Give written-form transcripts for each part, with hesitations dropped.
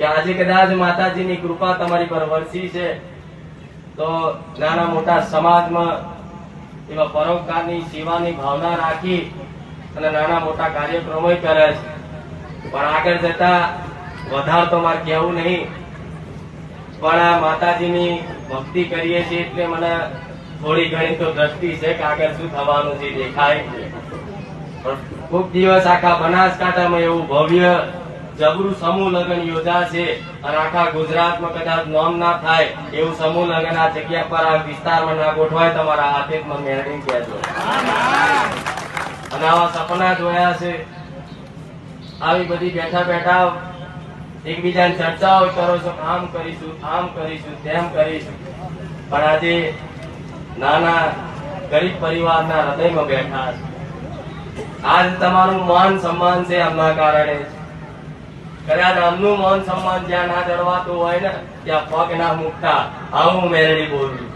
આજે કદાચ માતાજીની કૃપા તમારી પર વરસી છે તો નાના મોટા સમાજમાં એવા પરોપકારની સેવાની ભાવના રાખી અને નાના મોટા કાર્યક્રમો કરે છે। પણ આગળ જતા વધારે તો મારે કહેવું નહીં, પણ આ માતાજીની ભક્તિ કરીએ છીએ એટલે મને થોડી ઘણી તો દ્રષ્ટિ છે કે આગળ શું થવાનું છે દેખાય। પણ ખૂબ દિવસ આખા બનાસકાંઠામાં એવું ભવ્ય જબરું સમૂહ લગ્ન યોજાશે અને આખા ગુજરાતમાં કદાચ નોમ ના થાય એવું સમૂહ લગ્ન આ જગ્યા પર આ વિસ્તારમાં ના ગોઠવાય તમારા હાથે જ મને મેળવી કહેજો। અને આવા સપના જોયા છે, આવી બધી બેઠા બેઠા એકબીજાની ચર્ચાઓ કરો છો, આમ કરીશું, આમ કરીશું, તેમ કરીશું, પણ આજે નાના ગરીબ પરિવારના હૃદયમાં બેઠા છે। આજ તમારું માન સન્માન છે આમના કારણે। કદાચ આમનું માન સન્માન જ્યાં ના જળવાતું હોય ને ત્યાં પગ ના મૂકતા આવું મેરડી બોલું।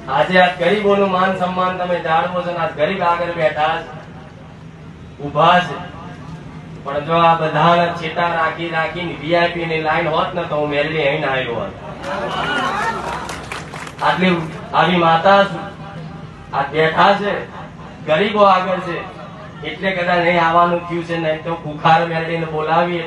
આજે આ ગરીબોનું માન સન્માન તમે જાણવો છો, આ ગરીબ આગળ બેઠા છે, ઉભા છે, પણ જો આ બધા છેટા રાખી રાખીને વીઆઈપી ની લાઈન હોત ને તો હું મેરડી અહીં ના આવ્યો હોત। આટલી આવી માતા આ બેઠા છે, ગરીબો આગળ છે એટલે કદાચ નહીં આવવાનું થયું છે, નહીં તો ખુખાર મેળવીને બોલાવીએ।